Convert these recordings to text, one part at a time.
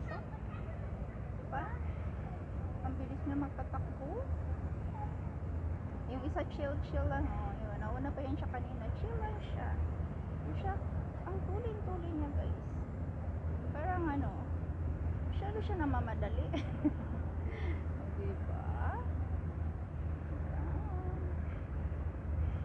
guys. Oh. Diba? Ang bilis niya magtatakbo. Yung isa chill lang. Oh, yun. Nauna pa yan siya kanina. Chill lang siya. Yung siya, ang tuling-tuling niya guys. Parang ano, masyado siya namamadali. Diba?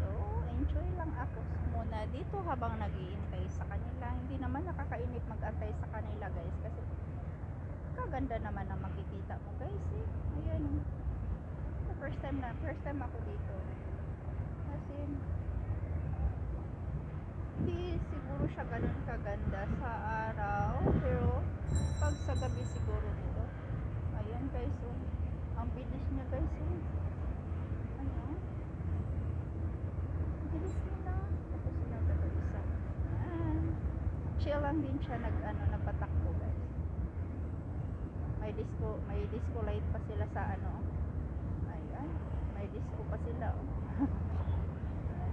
So, enjoy lang ako muna dito habang nag-iintay sa kanila. Hindi naman nakakainip mag-antay sa kanila guys. Kasi kaganda naman ang makikita mo guys eh. Ayan. First time ako dito. Kasi hindi siguro siya ganun kaganda sa araw. Pero pag sa gabi siguro dito. Ayan guys oh. Ang bilis niya guys oh. Ano? Bilis nila. Tapos silang isa. Ayan. Chill lang din siya nagpatakbo guys. May disco light pa sila sa ano. Ayan. May disco pa sila oh.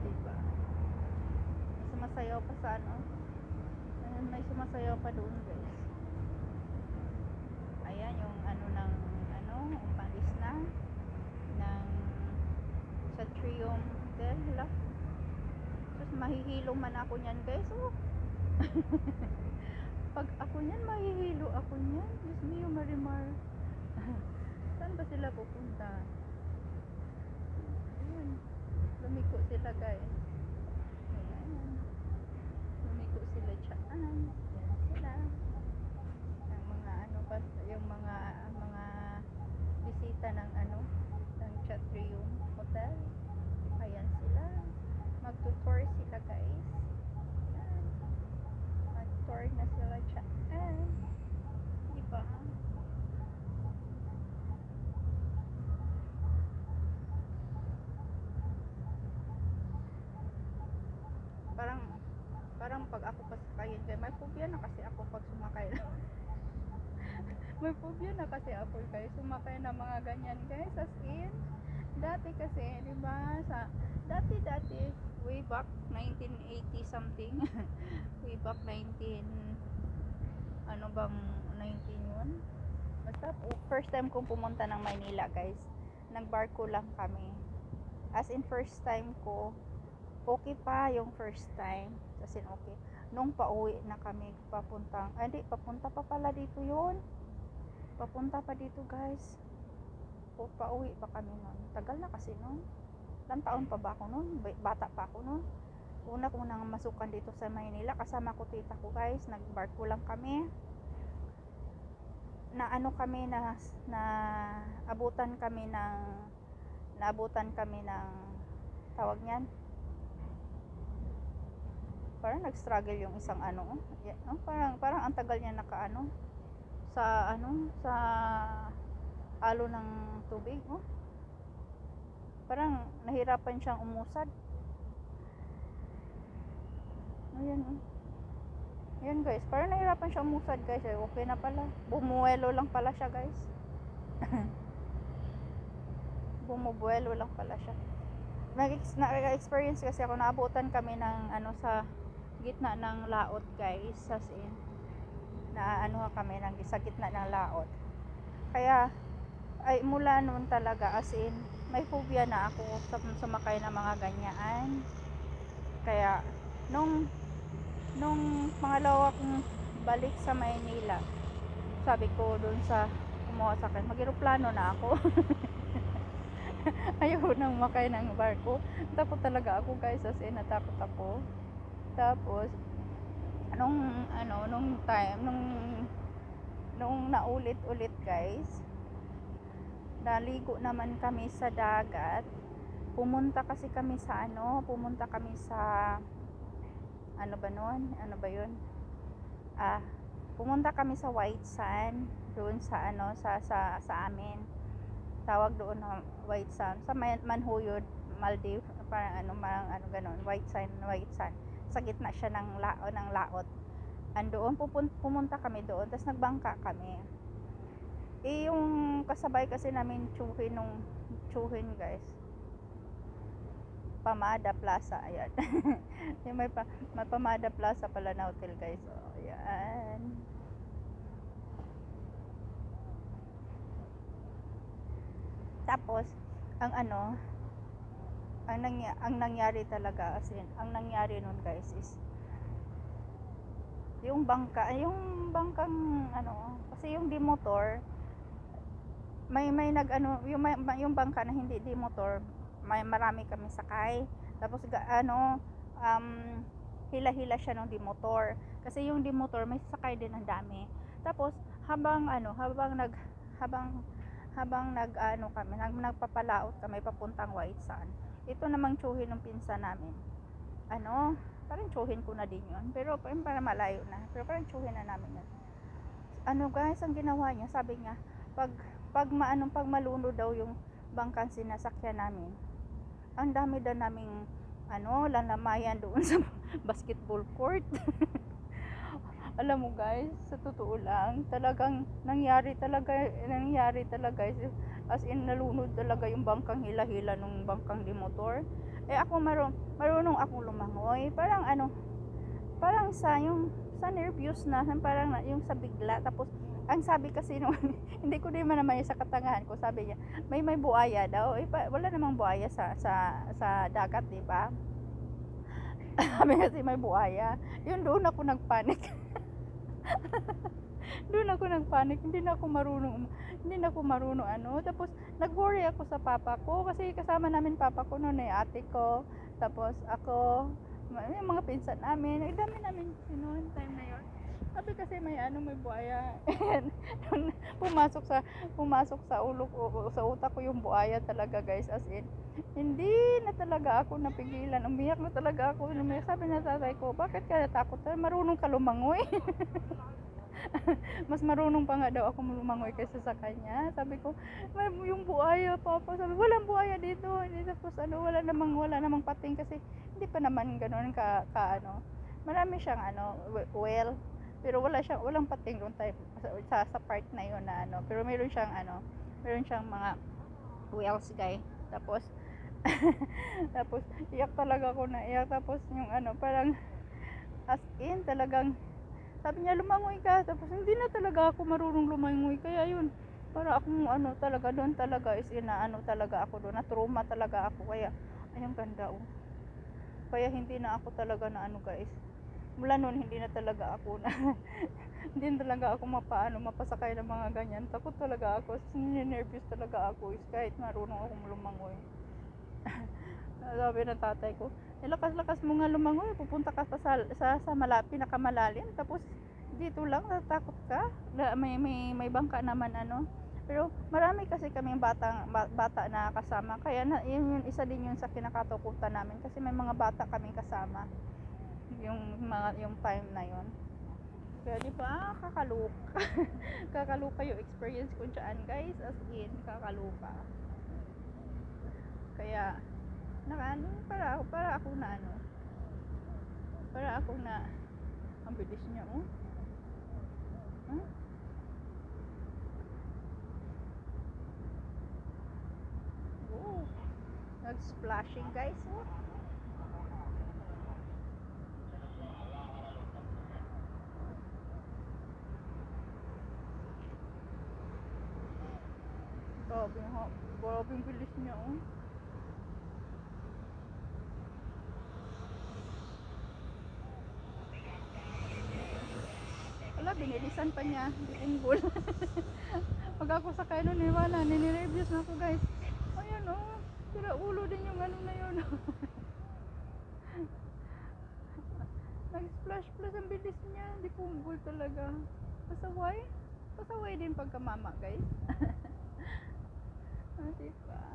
Diba? May sumasayaw pa sa ano. Ayan, may sumasayaw pa doon guys. Ayan yung umalis na ng sa Triumph Del. Tapos mahihilo man ako niyan guys oh. Pag ako niyan mahihilo ako niyan. Diyos mio Marimar. Saan ba sila pupunta? Ayan. Lumiko sila guys. Ayan. Lumiko sila dyan. Ayan sila. Yung mga bisita ng ng Chatrium Hotel. Ayan sila. Magtutour sila guys. Ayan. Mag-tour na sila dyan. Diba? Parang pag ako pasakayin kayo, may phobia na kasi ako pag sumakay. May phobia na kasi ako kayo sumakay ng mga ganyan guys. As in, dati kasi, diba, dati, way back 1980 something, way back 19 yun? Basta, first time kong pumunta ng Maynila guys, nagbarko lang kami. As in, first time ko, okay pa yung first time. As in, okay. Nung pauwi na kami, papunta pa pala dito yun. Papunta pa dito guys. Pauwi pa kami nun. Tagal na kasi nun. Ilang taon pa ba ako nun? Bata pa ako nun. Una kong nang masukan dito sa Maynila. Kasama ko tita ko guys. Nagbarko lang kami. Naabutan kami ng tawag niyan. Parang nag-struggle yung isang parang ang tagal niya sa alo ng tubig oh. Parang nahirapan siyang umusad. Ayan oh. Ayan guys, parang nahirapan siyang umusad guys. Okay na pala. Bumuelo lang pala siya guys. Bumubuelo lang pala siya. Nag-experience kasi ako, naabutan kami ng sa gitna ng laot guys. As in, kami sa gitna ng laot. Kaya ay mula noon talaga, as in, may phobia na ako sa sumakay ng mga ganyan. Kaya nung pangalawa kong balik sa Maynila, sabi ko doon sa kumuha sa akin, mag-eroplano na ako. Ayaw nang makay ng barko. Takot talaga ako guys, as in, natakot ako. Tapos nung naulit-ulit guys, naligo naman kami sa dagat. Pumunta kami sa pumunta kami sa White Sand doon sa sa amin. Tawag doon na White Sand sa Manhuyod, Maldives, parang ganon, White Sand. Sa gitna siya ng laot. Andoon pumunta kami doon, tapos nagbangka kami. Yung kasabay kasi namin tsuhin guys, Pamada Plaza, ayan. Yung may Pamada Plaza pala na hotel guys. So, ayan. Tapos ang ano, ang nangyari talaga, as in, ang nangyari nun guys is yung bangkang ano, kasi yung di motor, may nag ano, yung bangka na hindi di motor, may marami kami sakay. Tapos um, hila-hila siya ng di motor. Kasi yung di motor may sakay din ang dami. Tapos habang nag ano kami, nagpapalaot kami papuntang White Sand. Ito namang tsuhin ng pinsan namin. Ano, parang tsuhin ko na din yun. Pero para malayo na. Pero parang tsuhin na namin yun. Ano guys, ang ginawa niya, sabi niya, pag malunod daw yung bangkang sinasakyan namin, ang dami daw naming lanamayan doon sa basketball court. Alam mo guys, sa totoo lang, talagang nangyari talaga as in nalunod talaga yung bangkang hila-hila nung bangkang di motor. Eh ako marunong akong lumangoy, parang sa nervyos na, parang yung sa bigla. Tapos ang sabi kasi nung hindi ko din man naman sa katangahan ko, sabi niya may buaya daw. Wala namang buaya sa dagat, di ba? Sabi kasi may buaya. Yun, doon ako nagpanik. Doon ako nagpanik, hindi na ako marunong tapos nag-worry ako sa papa ko kasi kasama namin papa ko noon, ate ko, tapos ako, yung mga pinsan namin, ang dami namin noon time na yon. Sabi kasi may buhaya. pumasok sa ulo ko, sa utak ko yung buhaya talaga guys, as in hindi na talaga ako napigilan, umiyak na talaga ako. Sabi na tatay ko, bakit ka natakot? Marunong ka lumangoy. Mas marunong pa nga daw ako lumangoy kaysa sa kanya. Sabi ko, may yung buhaya papa. Sabi, walang buhaya dito. Tapos wala namang pating kasi hindi pa naman ganoon marami siyang well, pero walang pating doon tayo sa part na yun na pero meron siyang mga whales guy. Tapos tapos iyak talaga ako, na iyak. Tapos yung parang as in talagang sabi niya lumangoy ka, tapos hindi na talaga ako marunong lumangoy, kaya yun, para akong talaga doon talaga is talaga ako doon, na trauma talaga ako, kaya ayun ganda kaya hindi na ako talaga na guys, mula noon hindi na talaga ako na hindi na talaga ako mapasakay ng mga ganyan. Takot talaga ako, nervous talaga ako is kahit marunong akong lumangoy. Sabi ng tatay ko, lakas-lakas mo nga lumangoy, pupunta ka pa sa pinakamalalim, tapos dito lang natatakot ka, may bangka naman pero marami kasi kaming bata na kasama, kaya yun isa din yun sa kinakatakutan namin, kasi may mga bata kaming kasama yung time na yun. Kaya di ba kakaluka kakaluka yung experience ko dyan guys, as in kakaluka. Kaya para ako na ang bilis niya huh? Oh, nag-splashing guys grabe yung bilis niya wala, binilisan pa niya, bitinggol. Pag ako sakay nun, nini-reviews na ako guys. Ayan sira ulo din yung na yun. Nag-splash ang bilis niya, hindi punggol talaga. Pasaway din pagkamama guys. Diba?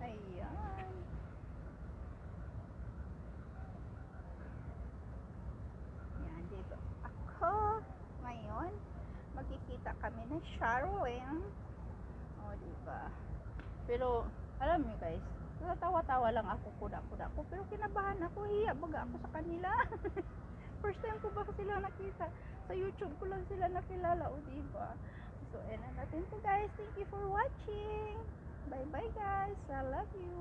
Ayan. Yan, dito ako ngayon, magkikita kami ng Sharwin. Diba? Pero alam niyo guys, natawa-tawa lang ako, kuda-kuda ko, pero kinabahan ako, hiya baga ako sa kanila. First time ko ba sila nakita, sa YouTube ko lang sila nakilala, diba? So natin to guys, thank you for watching, bye bye guys, I love you.